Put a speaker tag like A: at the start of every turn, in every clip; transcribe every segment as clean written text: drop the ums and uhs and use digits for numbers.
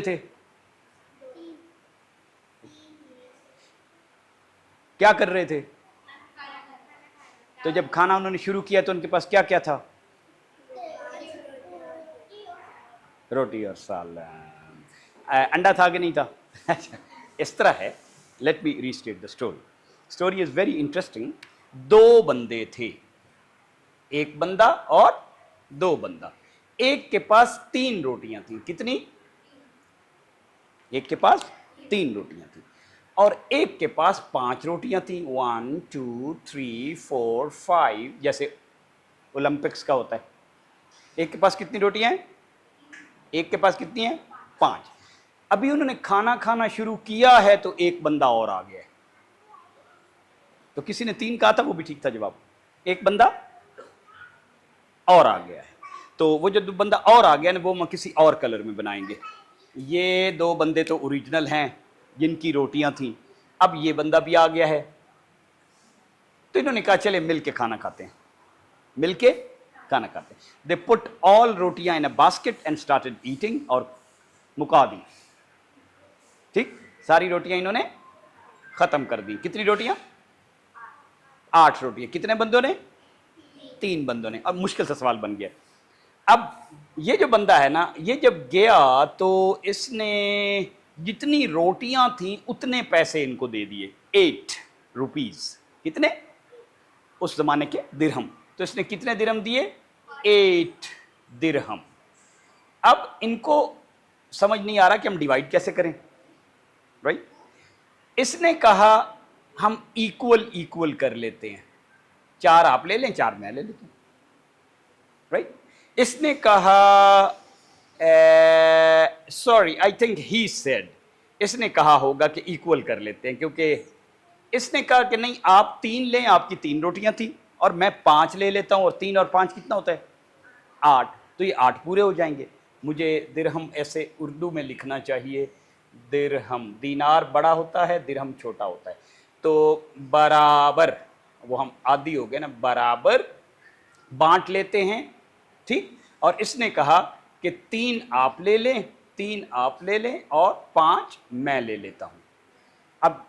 A: थे? क्या कर रहे थे? तो जब खाना उन्होंने शुरू किया तो उनके पास क्या क्या था? रोटी और सालन। अंडा था कि नहीं था? अच्छा, इस तरह है। Let me restate the story. Story is very interesting. दो बंदे थे, एक बंदा और दो बंदा। एक के पास 3 रोटियां थी। कितनी? एक के पास 3 रोटियां थी और एक के पास 5 रोटियां थी। 1 2 3 4 5, जैसे ओलंपिक्स का होता है। एक के पास कितनी रोटियां हैं? एक के पास कितनी है? 5। अभी उन्होंने खाना खाना शुरू किया है तो एक बंदा और आ गया है। तो किसी ने 3 कहा था, वो भी ठीक था जवाब। एक बंदा और आ गया है। तो वो जो बंदा और आ गया ना, वो हम किसी और कलर में बनाएंगे। ये दो बंदे तो ओरिजिनल हैं जिनकी रोटियां थी। अब ये बंदा भी आ गया है, तो इन्होंने कहा चले मिल के खाना खाते हैं। मिल के खाना खाते हैं। दे पुट ऑल रोटियां in a basket and started eating, और मुका दी। ठीक, सारी रोटियां इन्होंने खत्म कर दी। कितनी रोटियां? 8 रोटियां। कितने बंदों ने? 3 बंदों ने। अब मुश्किल सा सवाल बन गया। अब ये जो बंदा है ना, ये जब गया तो इसने जितनी रोटियां थी उतने पैसे इनको दे दिए, 8 रुपीज। कितने? उस जमाने के दिरहम। तो इसने कितने दिरहम दिए? 8 दिरहम। अब इनको समझ नहीं आ रहा कि हम डिवाइड कैसे करें, राइट? इसने कहा हम इक्वल इक्वल कर लेते हैं, 4 आप ले लें, 4 मैं ले लेता हूं, राइट? इसने कहा sorry, I think he said, इसने कहा होगा कि इक्वल कर लेते हैं, क्योंकि इसने कहा कि नहीं आप 3 लें, आपकी 3 रोटियां थी, और मैं 5 ले लेता हूं, और 3 और 5 कितना होता है? 8। तो ये 8 पूरे हो जाएंगे। मुझे दिरहम ऐसे उर्दू में लिखना चाहिए, दिरहम। दीनार बड़ा होता है, दिरहम छोटा होता है। तो बराबर, वो हम आदि हो गए ना, बराबर बांट लेते हैं, ठीक? और इसने कहा कि 3 आप ले लें, 3 आप ले लें, और 5 मैं ले लेता हूं। अब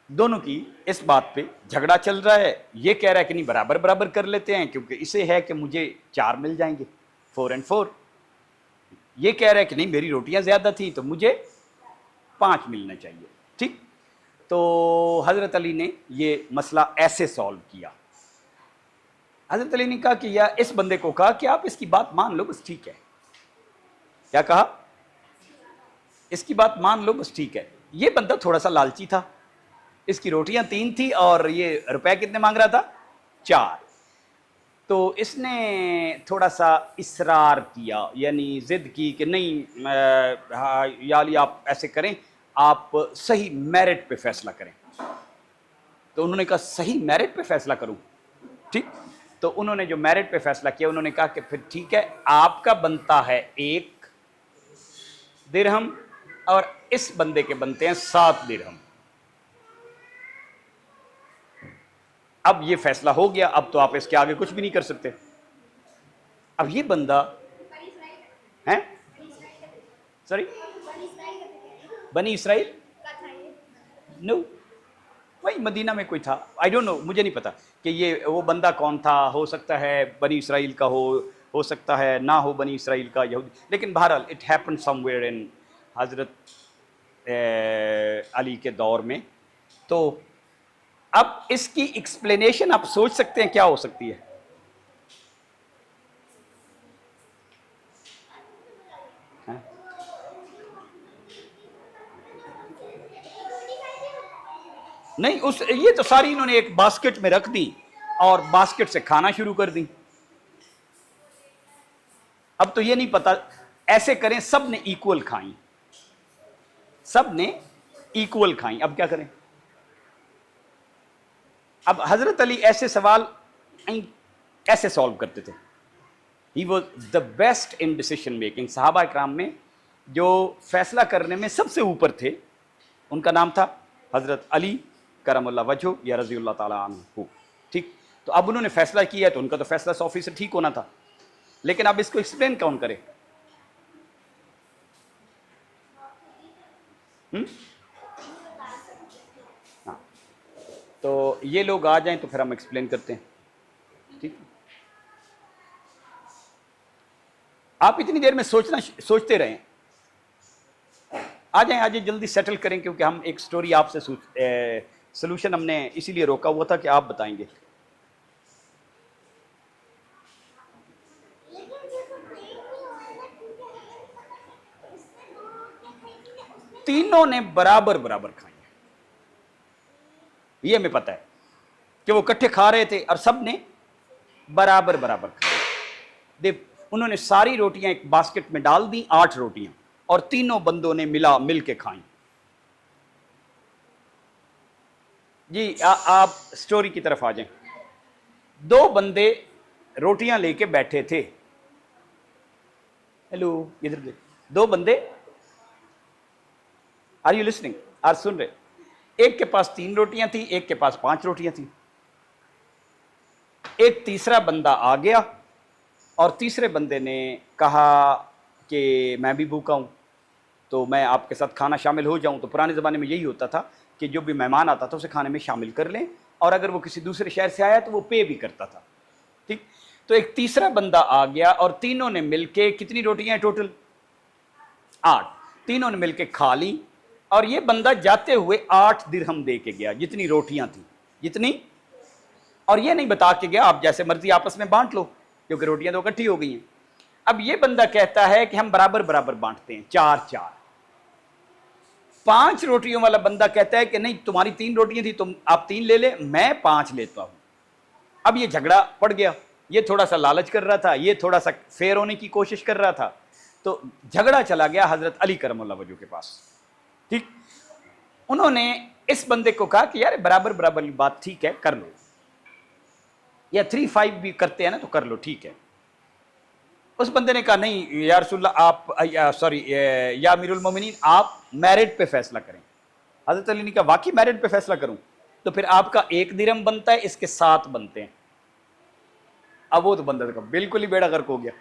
A: दोनों की इस बात पे झगड़ा चल रहा है। ये कह रहा है कि नहीं बराबर बराबर कर लेते हैं, क्योंकि इसे है कि मुझे 4 मिल जाएंगे, 4 and 4। ये कह रहा है कि नहीं मेरी रोटियां ज्यादा थी तो मुझे 5 मिलना चाहिए, ठीक? तो हजरत अली ने ये मसला ऐसे सॉल्व किया। हजरत अली ने कहा कि या इस बंदे को कहा कि आप इसकी बात मान लो, बस ठीक है। क्या कहा? इसकी बात मान लो, बस ठीक है। ये बंदा थोड़ा सा लालची था, इसकी रोटियां 3 थी और ये रुपए कितने मांग रहा था? 4। तो इसने थोड़ा सा इसरार किया, यानी जिद की कि नहीं हाँ याली आप ऐसे करें, आप सही मेरिट पे फैसला करें। तो उन्होंने कहा सही मेरिट पे फैसला करूं, ठीक? तो उन्होंने जो मेरिट पे फैसला किया, उन्होंने कहा कि फिर ठीक है, आपका बनता है 1 दिरहम और इस बंदे के बनते हैं 7 दिरहम। अब ये फैसला हो गया, अब तो आप इसके आगे कुछ भी नहीं कर सकते। अब ये बंदा है, सॉरी, बनी इसराइल? नो, वही मदीना में कोई था, आई डोंट नो, मुझे नहीं पता कि ये वो बंदा कौन था। हो सकता है बनी इसराइल का हो सकता है ना हो बनी इसराइल का, यहूदी। लेकिन बहरहाल इट हैपन समवेयर इन हजरत अली के दौर में। तो अब इसकी एक्सप्लेनेशन आप सोच सकते हैं क्या हो सकती है? नहीं, उस ये तो सारी इन्होंने एक बास्केट में रख दी और बास्केट से खाना शुरू कर दी। अब तो ये नहीं पता, ऐसे करें सब ने इक्वल खाई, सब ने इक्वल खाई, अब क्या करें? अब हजरत अली ऐसे सवाल ऐसे सॉल्व करते थे। ही was the best in decision making. सहाबा इकराम में जो फैसला करने में सबसे ऊपर थे, उनका नाम था हजरत अली करमुल्लाह वजहू या रज़ियल्लाहु ताला अन्हु, ठीक? तो अब उन्होंने फैसला किया तो उनका तो फैसला 100% ठीक होना था। लेकिन अब इसको एक्सप्लेन कौन करे? हम्म? हाँ, तो ये लोग आ जाएं तो फिर हम एक्सप्लेन करते हैं, ठीक। आप इतनी देर में सोचते रहें, आ जाएं, आ जाएं, जल्दी सेटल करें, क्योंकि हम एक स्टोरी आपसे सोल्यूशन हमने इसीलिए रोका हुआ था कि आप बताएंगे। तीनों ने बराबर बराबर खाई, ये हमें पता है कि वो इकट्ठे खा रहे थे और सब ने बराबर बराबर खाई। देख, उन्होंने सारी रोटियां एक बास्केट में डाल दी, 8 रोटियां, और तीनों बंदों ने मिल के खाई। जी आप स्टोरी की तरफ आ जाएं। 2 बंदे रोटियां लेके बैठे थे। हेलो, इधर देख। 2 बंदे, आर यू लिसनिंग, आर सुन रहे? एक के पास 3 रोटियां थी, एक के पास 5 रोटियां थी। एक तीसरा बंदा आ गया और तीसरे बंदे ने कहा कि मैं भी भूखा हूं, तो मैं आपके साथ खाना शामिल हो जाऊं। तो पुराने ज़माने में यही होता था कि जो भी मेहमान आता था उसे खाने में शामिल कर लें, और अगर वो किसी दूसरे शहर से आया तो वो पे भी करता था, ठीक। तो एक तीसरा बंदा आ गया और तीनों ने मिलके, कितनी रोटियां टोटल? 8। तीनों ने मिलके खा ली, और ये बंदा जाते हुए 8 दिरहम दे के गया, जितनी रोटियां थी, जितनी। और ये नहीं बता के गया आप जैसे मर्जी आपस में बांट लो, क्योंकि रोटियां तो इकट्ठी हो गई हैं। अब ये बंदा कहता है कि हम बराबर बराबर बांटते हैं, 4-4। 5 रोटियों वाला बंदा कहता है कि नहीं, तुम्हारी 3 रोटियां थी, तुम आप 3 ले ले, मैं 5 लेता हूं। अब ये झगड़ा पड़ गया, ये थोड़ा सा लालच कर रहा था, ये थोड़ा सा फेयर होने की कोशिश कर रहा था, तो झगड़ा चला गया हजरत अली करमुल्लाह वजह के पास, ठीक। उन्होंने इस बंदे को कहा कि यार बराबर बराबर की बात ठीक है, कर लो, या 3-5 भी करते हैं ना तो कर लो, ठीक है। उस बंदे ने कहा नहीं या रसूलल्लाह, आप सॉरी या अमीरुल मोमिनीन, आप मेरिट पे फैसला करें। हजरत अली ने कहा वाकई मेरिट पे फैसला करूं? तो फिर आपका 1 दिरहम बनता है, इसके 7 बनते हैं। अब वो तो बंदा का बिल्कुल ही बेड़ा गर्क हो गया,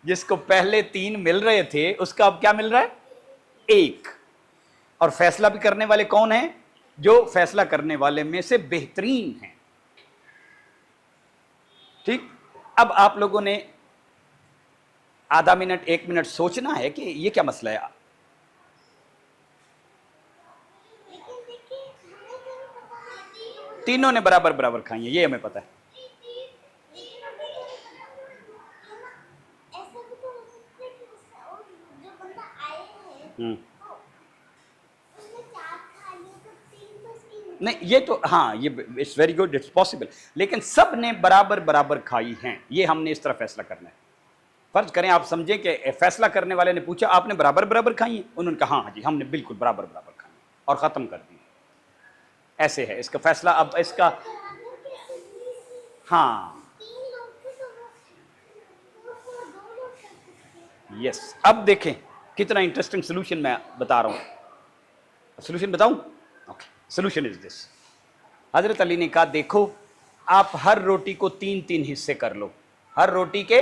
A: जिसको पहले 3 मिल रहे थे उसका अब क्या मिल रहा है? 1। और फैसला भी करने वाले कौन हैं? जो फैसला करने वाले में से बेहतरीन हैं, ठीक। अब आप लोगों ने आधा मिनट 1 मिनट सोचना है कि ये क्या मसला है। तीनों ने बराबर बराबर खाई है, ये हमें पता है। नहीं, ये तो हाँ, ये it's very good, it's possible, लेकिन सब ने बराबर बराबर खाई हैं, ये हमने इस तरह फैसला करना है। फर्ज करें आप समझें कि फैसला करने वाले ने पूछा आपने बराबर बराबर खाई है, उन्होंने कहा हाँ जी हमने बिल्कुल बराबर बराबर खाई, और ख़त्म कर दी। ऐसे है इसका फैसला। अब इसका हाँ, यस, अब देखें कितना इंटरेस्टिंग सोल्यूशन मैं बता रहा हूं। सोल्यूशन बताऊं? Okay, solution is this. हजरत अली ने कहा देखो, आप हर रोटी को 3-3 हिस्से कर लो। हर रोटी के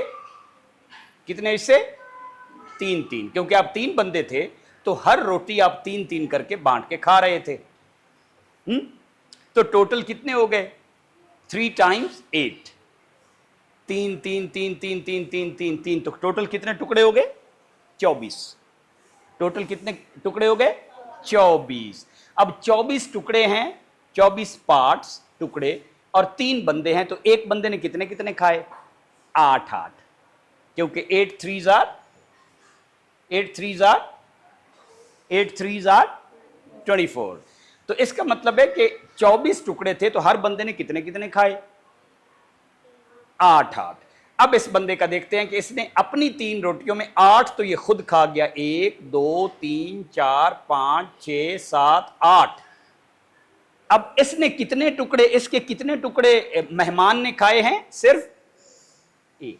A: कितने हिस्से? 3-3, क्योंकि आप 3 बंदे थे तो हर रोटी आप 3-3 करके बांट के खा रहे थे। तो टोटल कितने हो गए? 3 टाइम्स 8, 3 तो टोटल कितने टुकड़े हो गए? 24। टोटल कितने टुकड़े हो गए? 24। अब 24 टुकड़े हैं, 24 पार्ट्स टुकड़े, और 3 बंदे हैं, तो एक बंदे ने कितने कितने खाए? 8-8, क्योंकि 8 3s are 24। तो इसका मतलब है कि 24 टुकड़े थे, तो हर बंदे ने कितने कितने खाए? 8-8। अब इस बंदे का देखते हैं कि इसने अपनी 3 रोटियों में 8 तो ये खुद खा गया, 1 2 3 4 5 6 7 8। अब इसने कितने टुकड़े, इसके कितने टुकड़े मेहमान ने खाए हैं? सिर्फ 1।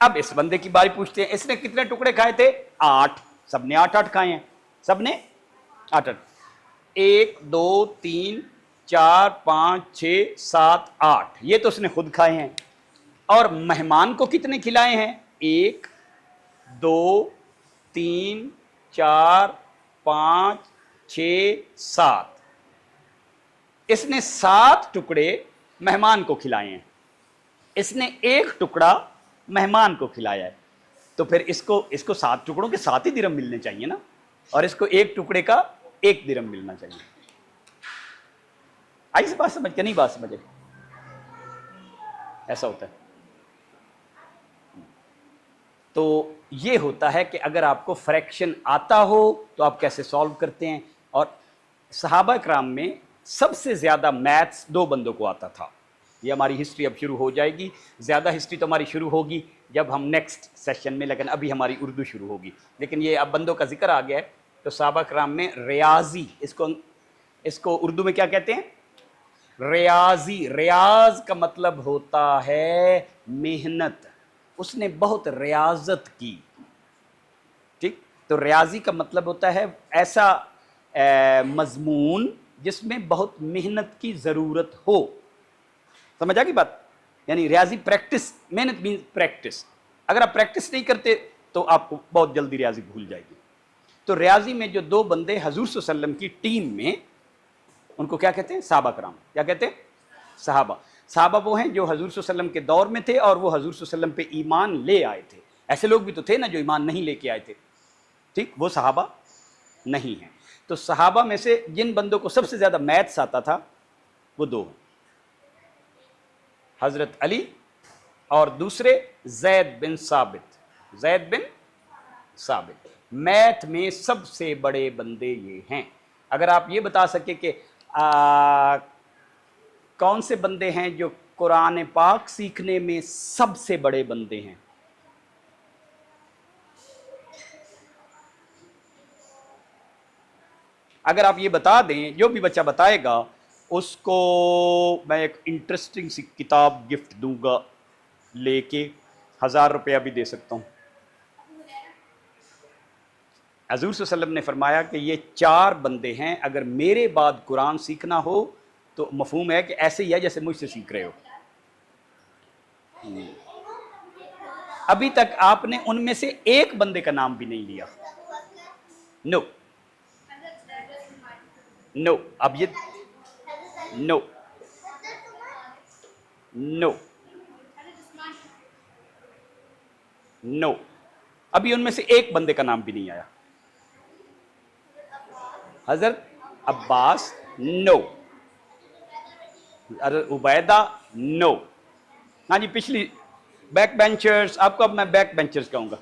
A: अब इस बंदे की बारी पूछते हैं, इसने कितने टुकड़े खाए थे? 8। सबने 8-8 खाए हैं, सबने 8-8। 1 2 3 4 5 6 7 8, ये तो उसने खुद खाए हैं। और मेहमान को कितने खिलाए हैं? 1 2 3 4 5, 6, 7। इसने 7 टुकड़े मेहमान को खिलाए हैं, इसने 1 टुकड़ा मेहमान को खिलाया है, तो फिर इसको 7 टुकड़ों के 7 ही दिरहम मिलने चाहिए ना, और इसको 1 टुकड़े का 1 दिरहम मिलना चाहिए। आई से बात समझ के नहीं बात समझे? ऐसा होता है। तो ये होता है कि अगर आपको फ्रैक्शन आता हो तो आप कैसे सॉल्व करते हैं। और सहाबा कराम में सबसे ज़्यादा मैथ्स 2 बंदों को आता था। ये हमारी हिस्ट्री अब शुरू हो जाएगी, ज़्यादा हिस्ट्री तो हमारी शुरू होगी जब हम नेक्स्ट सेशन में, लेकिन अभी हमारी उर्दू शुरू होगी। लेकिन ये अब बंदों का जिक्र आ गया है, तो सहाबा कराम में रियाजी, इसको उर्दू में क्या कहते हैं? रियाजी। रियाज का मतलब होता है मेहनत, उसने बहुत रियाजत की। ठीक, तो रियाजी का मतलब होता है ऐसा मजमून जिसमें बहुत मेहनत की ज़रूरत हो। समझ आ गई बात? यानी रियाजी प्रैक्टिस, मेहनत मीन्स प्रैक्टिस। अगर आप प्रैक्टिस नहीं करते तो आपको बहुत जल्दी रियाजी भूल जाएगी। तो रियाजी में जो 2 बंदे हजूर सल्लल्लाहु अलैहि वसल्लम की टीम में, उनको क्या कहते हैं? सहाबा कराम। क्या कहते हैं? सहाबा। सहाबा वो हैं जो हजूर सल्लल्लाहु अलैहि वसल्लम के दौर में थे और वो हजूर सल्लल्लाहु अलैहि वसल्लम पे ईमान ले आए थे। ऐसे लोग भी तो थे ना जो ईमान नहीं लेके आए थे, ठीक, वो सहाबा नहीं है। तो सहाबा में से जिन बंदों को सबसे ज़्यादा मैथ्स आता था वो 2 हैं, हज़रत अली और दूसरे ज़ैद बिन साबित। ज़ैद बिन साबित मैथ में सबसे बड़े बंदे ये हैं। अगर आप ये बता सके कि कौन से बंदे हैं जो कुरान पाक सीखने में सबसे बड़े बंदे हैं? अगर आप ये बता दें, जो भी बच्चा बताएगा उसको मैं एक इंटरेस्टिंग सी किताब गिफ्ट दूंगा, लेके 1000 रुपया भी दे सकता हूँ। हज़ूर सल्लल्लाहु अलैहि वसल्लम ने फरमाया कि ये 4 बंदे हैं, अगर मेरे बाद कुरान सीखना हो तो मफहूम है कि ऐसे ही है जैसे मुझसे सीख रहे हो। अभी तक आपने उनमें से एक बंदे का नाम भी नहीं लिया। नो नो, अब ये नो नो नो, अभी उनमें से एक बंदे का नाम भी नहीं आया। हजरत अब्बास नो, हजरत उबैदा नो। हाँ जी, पिछली बैक बेंचर्स, आपको अब मैं बैक बेंचर्स कहूँगा।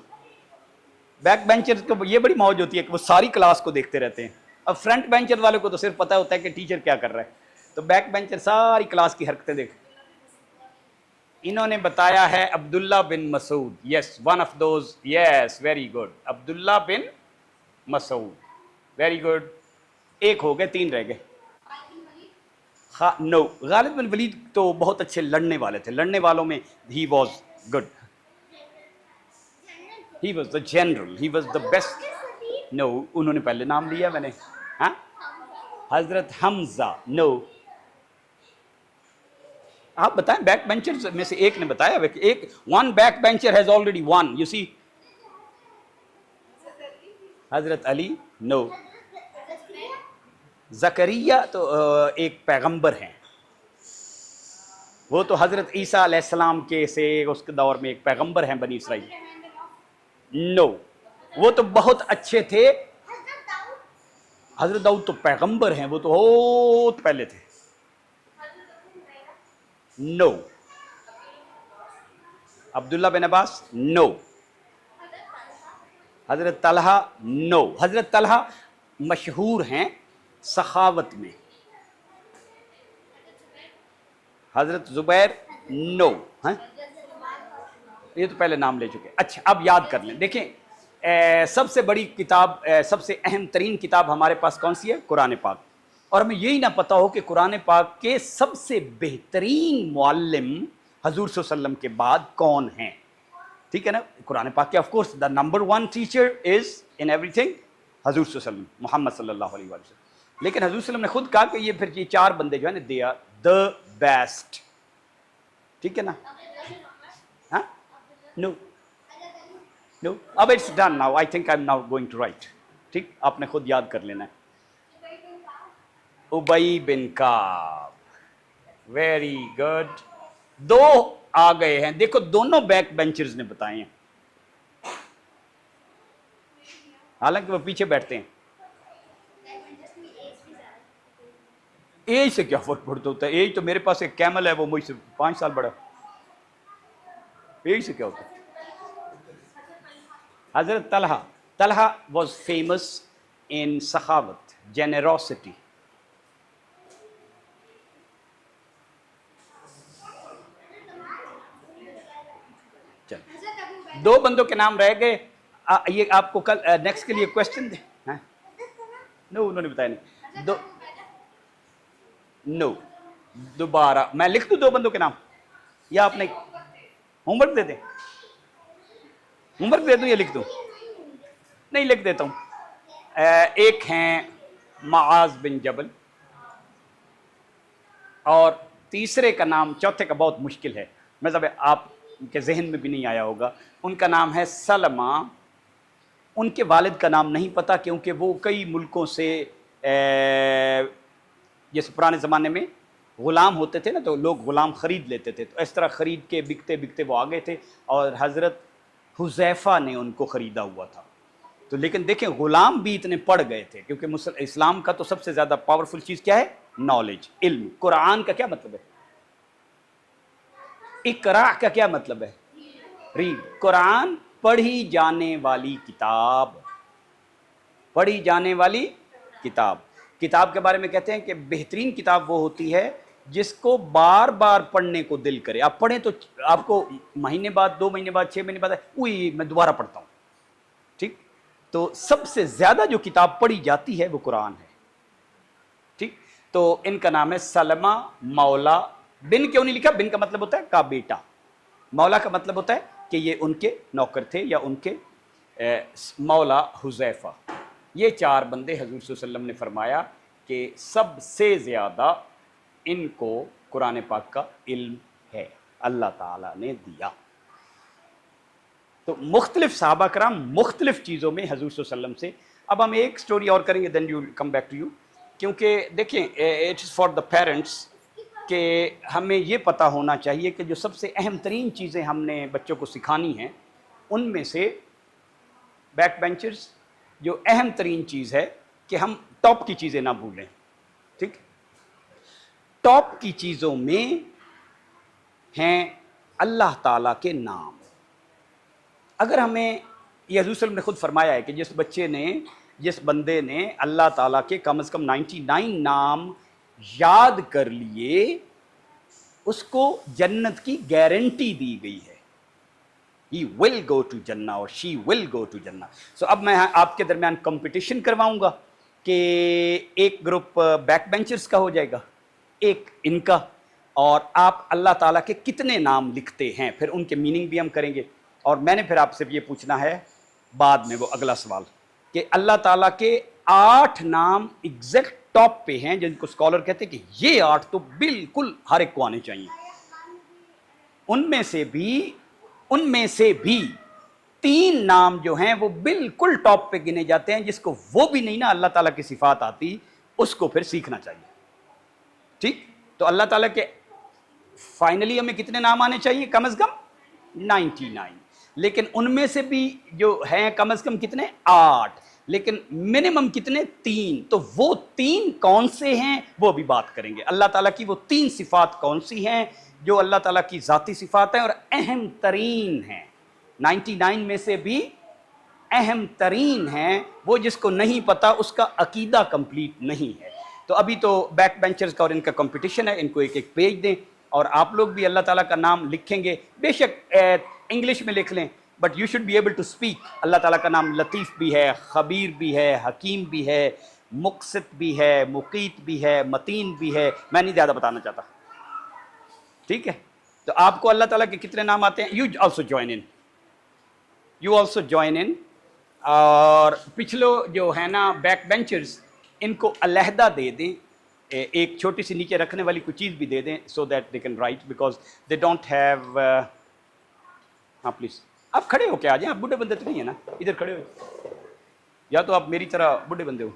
A: बैक बेंचर्स को ये बड़ी मौज होती है कि वो सारी क्लास को देखते रहते हैं। अब फ्रंट बेंचर वाले को तो सिर्फ पता होता है कि टीचर क्या कर रहा है, तो बैक बेंचर सारी क्लास की हरकतें देख। इन्होंने बताया है अब्दुल्ला बिन मसूद। Yes, one of those, yes, very good, अब्दुल्ला बिन मसूद, वेरी गुड। एक हो गए, 3 रह गए। हाँ, नो, गालिद बिन वलीद तो बहुत अच्छे लड़ने वाले थे, लड़ने वालों में he was good, he was the general, he was the best. No, उन्होंने पहले नाम लिया मैंने। हाँ, हजरत हमजा नो। आप बताएं, बैक बेंचर में से एक ने बताया, एक, one back bencher has already won, you see. हजरत अली नो। जकरिया तो एक पैगंबर हैं, वो तो हजरत ईसा अलैहिस्सलाम के से उसके दौर में एक पैगंबर हैं बनी इसराइल। नो, वो तो बहुत अच्छे थे। हजरत दाऊद तो पैगंबर हैं, वो तो बहुत पहले थे। नो। अब्दुल्ला बिन अब्बास नो। हजरत तलहा नो। हजरत तलहा मशहूर हैं सखावत में। हजरत जुबैर नो। हैं, ये तो पहले नाम ले चुके। अच्छा, अब याद कर लें, देखें सबसे बड़ी किताब, सबसे अहम तरीन किताब हमारे पास कौन सी है? कुरान पाक। और हमें यही ना पता हो कि कुरान पाक के सबसे बेहतरीन मुअल्लिम हजूर सल्लल्लाहु अलैहि वसल्लम के बाद कौन हैं? ठीक है ना, कुरान पाक के of course the number 1 teacher is in everything हजूर सल्लल्लाहु अलैहि वसल्लम, मोहम्मद सल्लल्लाहु अलैहि वसल्लम। लेकिन हजूर सल्लल्लाहु अलैहि वसल्लम ने खुद कहा कि ये फिर ये 4 बंदे जो है ना, दे आर द बेस्ट। ठीक है ना? हाँ, नो नो, अब it's done now, I think I am now going to write. ठीक, आपने खुद याद कर लेना है। उबई बिन काब, वेरी गुड। दो आ गए हैं, देखो दोनों बैक बेंचर्स ने बताए हैं, हालांकि वो पीछे बैठते हैं। एज से क्या फर्क पड़ता होता है? एज तो मेरे पास एक कैमल है, वो मुझसे 5 साल बड़ा, एज से क्या होता है? हजरत तलहा, तलहा वॉज फेमस इन सखावत, जेनरोसिटी। चल, 2 बंदों के नाम रह गए। ये आपको कल नेक्स्ट के लिए क्वेश्चन दे। नो, उन्होंने बताया नहीं। दो, नो, दोबारा मैं लिख दूं 2 बंदों के नाम, या आपने होमवर्क दे दे? होमवर्क दे दूं या लिख दूं? नहीं, लिख देता हूं। एक हैं माज बिन जबल, और तीसरे का नाम, चौथे का बहुत मुश्किल है, मतलब आपके जहन में भी नहीं आया होगा। उनका नाम है सलमा। उनके वालिद का नाम नहीं पता, क्योंकि वो कई मुल्कों से, जैसे पुराने ज़माने में ग़ुलाम होते थे ना, तो लोग ग़ुलाम ख़रीद लेते थे, तो इस तरह ख़रीद के बिकते बिकते वो आ गए थे, और हज़रत हुज़ैफ़ा ने उनको ख़रीदा हुआ था। तो लेकिन देखें, ग़ुलाम भी इतने पड़ गए थे, क्योंकि इस्लाम का तो सबसे ज़्यादा पावरफुल चीज़ क्या है? नॉलेज, इल्म। कुरान का क्या मतलब है? इकरा का क्या मतलब है? रीड। कुरान पढ़ी जाने वाली किताब, पढ़ी जाने वाली किताब। किताब के बारे में कहते हैं कि बेहतरीन किताब वो होती है जिसको बार बार पढ़ने को दिल करे। आप पढ़ें तो आपको महीने बाद, 2 महीने बाद, 6 महीने बाद, उई मैं दोबारा पढ़ता हूं। ठीक, तो सबसे ज्यादा जो किताब पढ़ी जाती है वो कुरान है। ठीक, तो इनका नाम है सलमा मौला। बिन क्यों नहीं लिखा? बिन का मतलब होता है का बेटा, मौला का मतलब होता है कि ये उनके नौकर थे, या उनके मौला हुज़ैफ़ा। ये 4 बंदे, हज़ूर सल्लल्लाहु अलैहि वसल्लम ने फरमाया कि सबसे ज़्यादा इनको कुरान पाक का इल्म है, अल्लाह ताला ने दिया। तो मुख्तलिफ सहाबा कराम मुख्तलिफ चीज़ों में हज़ूर सल्लल्लाहु अलैहि वसल्लम से। अब हम एक स्टोरी और करेंगे, then you come back to you, क्योंकि देखें it is for the parents कि हमें ये पता होना चाहिए कि जो सबसे अहम तरीन चीज़ें हमने बच्चों को सिखानी हैं, उनमें से बैक बेंचर्स, जो अहम तरीन चीज़ है कि हम टॉप की चीज़ें ना भूलें। ठीक, टॉप की चीज़ों में हैं अल्लाह ताला के नाम। अगर हमें, ये हज़ूर सल्लल्लाहु अलैहि वसल्लम ने खुद फरमाया है कि जिस बंदे ने अल्लाह ताला के कम से कम 99 नाम याद कर लिए, उसको जन्नत की गारंटी दी गई है। He will go to जन्ना और she will go to जन्ना। सो अब मैं आपके दरमियान कंपटीशन करवाऊंगा कि एक ग्रुप बैक बेंचर्स का हो जाएगा, एक इनका, और आप अल्लाह ताला के कितने नाम लिखते हैं, फिर उनके मीनिंग भी हम करेंगे। और मैंने फिर आपसे ये पूछना है बाद में, वो अगला सवाल, कि अल्लाह ताला के 8 नाम एग्जैक्ट टॉप पे हैं, जिनको स्कॉलर कहते हैं कि ये 8 तो बिल्कुल हर एक को आने चाहिए। उनमें से भी 3 नाम जो हैं वो बिल्कुल टॉप पे गिने जाते हैं, जिसको वो भी नहीं ना अल्लाह ताला की सिफात आती, उसको फिर सीखना चाहिए। ठीक, तो अल्लाह ताला के फाइनली हमें कितने नाम आने चाहिए? कम से कम 99, लेकिन उनमें से भी जो हैं कम से कम कितने? 8, लेकिन मिनिमम कितने? 3। तो वो 3 कौन से हैं वो भी बात करेंगे। अल्लाह ताला की वो 3 सिफात कौन सी हैं जो अल्लाह ताला की ज़ाती सिफात हैं और अहम तरीन हैं, 99 में से भी अहम तरीन हैं। वो जिसको नहीं पता उसका अकीदा कंप्लीट नहीं है। तो अभी तो बैक बेंचर्स का और इनका कंपटीशन है, इनको एक एक पेज दें, और आप लोग भी अल्लाह ताला का नाम लिखेंगे, बेशक इंग्लिश में लिख लें, but you should be able to speak. अल्लाह ताला का नाम लतीफ़ भी है, खबीर भी है, हकीम भी है, मुक़सित भी है, मुक़ीत भी है, मतीन भी है। मैं नहीं ज़्यादा बताना चाहता, ठीक है? तो आपको अल्लाह ताला के कितने नाम आते हैं? You also join in, you also join in. और पिछलो जो है ना बैक बेंचर्स, इनको अलहदा दे दें, एक छोटी सी नीचे रखने वाली कोई चीज़ भी दे दें, so that they can write, because they don't have. हाँ प्लीज़, आप खड़े हो क्या आ जाए, आप बूढ़े बंदे तो नहीं है ना, इधर खड़े हो, या तो आप मेरी तरह बुढ़े बंदे हो।